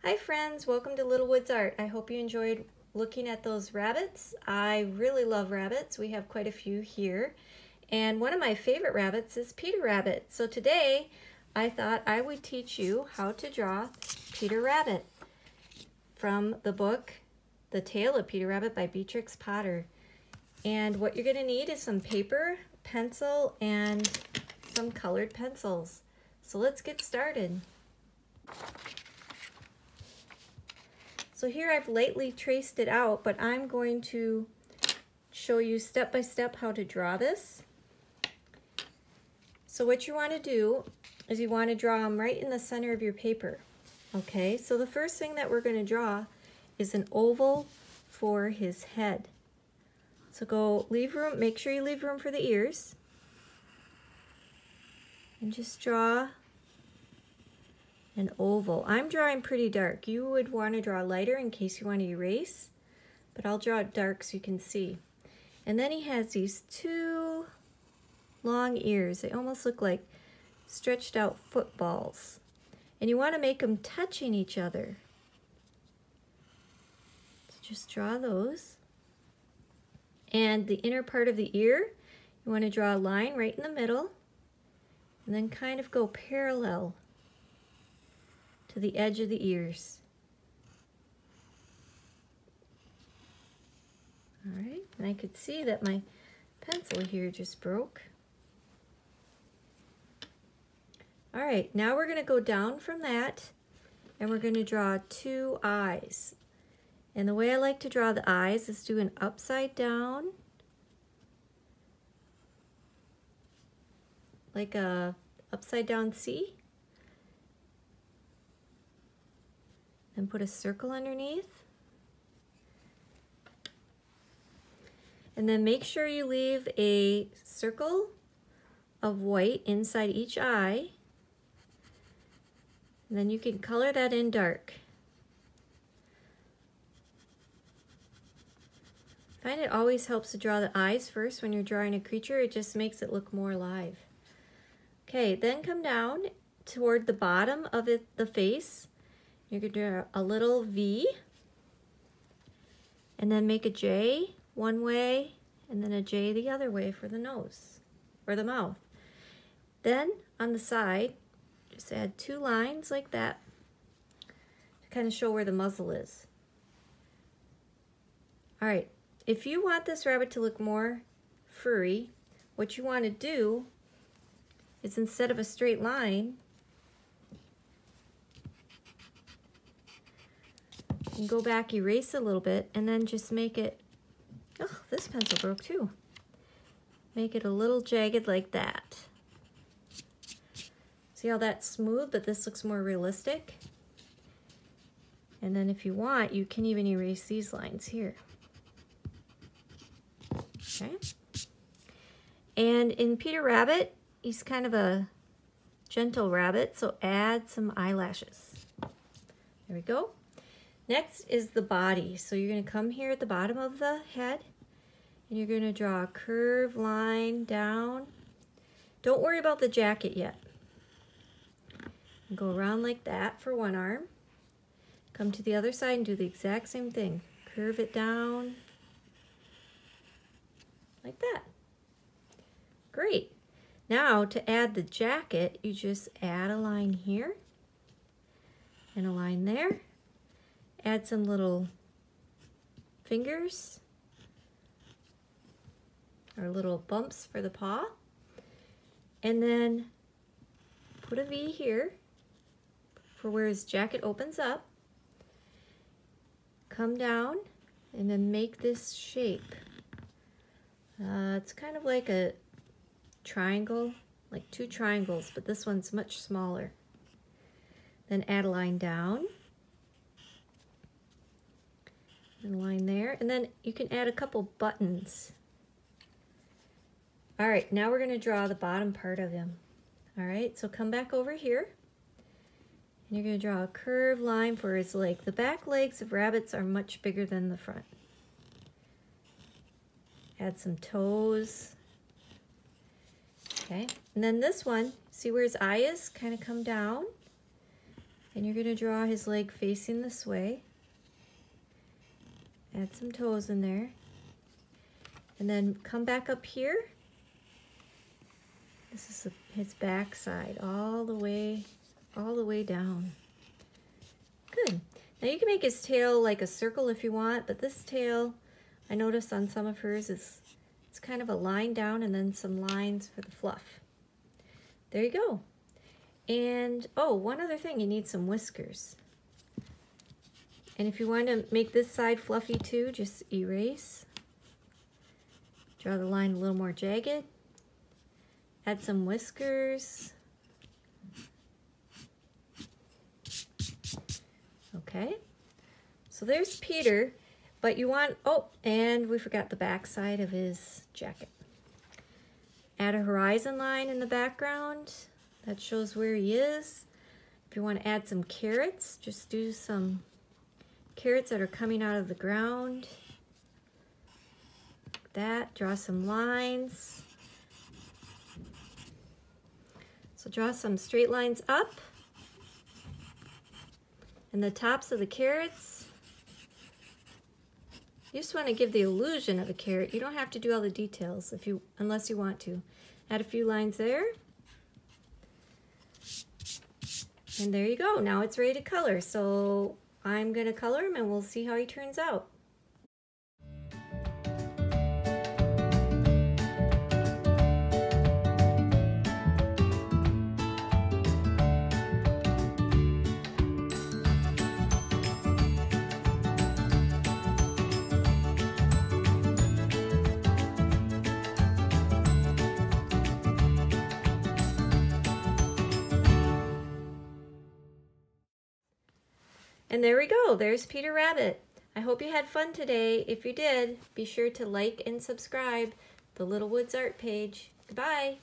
Hi friends, welcome to Little Woods Art. I hope you enjoyed looking at those rabbits. I really love rabbits. We have quite a few here. And one of my favorite rabbits is Peter Rabbit. So today I thought I would teach you how to draw Peter Rabbit from the book The Tale of Peter Rabbit by Beatrix Potter. And what you're going to need is some paper, pencil, and some colored pencils. So let's get started. So here I've lightly traced it out, but I'm going to show you step by step how to draw this. So what you want to do is you want to draw them right in the center of your paper. Okay, so the first thing that we're going to draw is an oval for his head. So leave room, make sure you leave room for the ears. And just draw an oval. I'm drawing pretty dark. You would want to draw lighter in case you want to erase, but I'll draw it dark so you can see. And then he has these two long ears. They almost look like stretched out footballs. And you want to make them touching each other. So just draw those. And the inner part of the ear, you want to draw a line right in the middle and then kind of go parallel to the edge of the ears. All right, and I could see that my pencil here just broke. All right, now we're going to go down from that and we're going to draw two eyes. And the way I like to draw the eyes is do an upside down, like a upside down C. And put a circle underneath. And then make sure you leave a circle of white inside each eye. And then you can color that in dark. I find it always helps to draw the eyes first when you're drawing a creature. It just makes it look more alive. Okay, then come down toward the bottom of the face. You're going to do a little V, and then make a J one way, and then a J the other way for the nose, or the mouth. Then, on the side, just add two lines like that to kind of show where the muzzle is. All right, if you want this rabbit to look more furry, what you want to do is instead of a straight line, and go back, erase a little bit, and then just make it, oh, this pencil broke too. Make it a little jagged like that. See how that's smooth, but this looks more realistic? And then if you want, you can even erase these lines here. Okay. And in Peter Rabbit, he's kind of a gentle rabbit, so add some eyelashes. There we go. Next is the body. So you're going to come here at the bottom of the head and you're going to draw a curved line down. Don't worry about the jacket yet. And go around like that for one arm. Come to the other side and do the exact same thing. Curve it down like that. Great. Now to add the jacket, you just add a line here and a line there. Add some little fingers or little bumps for the paw. And then put a V here for where his jacket opens up. Come down and then make this shape. It's kind of like a triangle, like two triangles, but this one's much smaller. Then add a line down. And line there, and then you can add a couple buttons. All right, now we're going to draw the bottom part of him. All right, so come back over here, and you're going to draw a curved line for his leg. The back legs of rabbits are much bigger than the front. Add some toes. Okay, and then this one, see where his eye is? Kind of come down. And you're going to draw his leg facing this way. Add some toes in there. And then come back up here. This is his back side, all the way down. Good. Now you can make his tail like a circle if you want, but this tail, I noticed on some of hers, it's kind of a line down and then some lines for the fluff. There you go. And, oh, one other thing, you need some whiskers. And if you want to make this side fluffy too, just erase. Draw the line a little more jagged. Add some whiskers. Okay, so there's Peter, but you want, oh, and we forgot the back side of his jacket. Add a horizon line in the background. That shows where he is. If you want to add some carrots, just do some carrots that are coming out of the ground. Like that, draw some lines. So draw some straight lines up. And the tops of the carrots, you just want to give the illusion of a carrot. You don't have to do all the details unless you want to. Add a few lines there. And there you go. Now it's ready to color. So I'm going to color him and we'll see how he turns out. And there we go, there's Peter Rabbit. I hope you had fun today. If you did, be sure to like and subscribe the Little Woods Art page. Goodbye.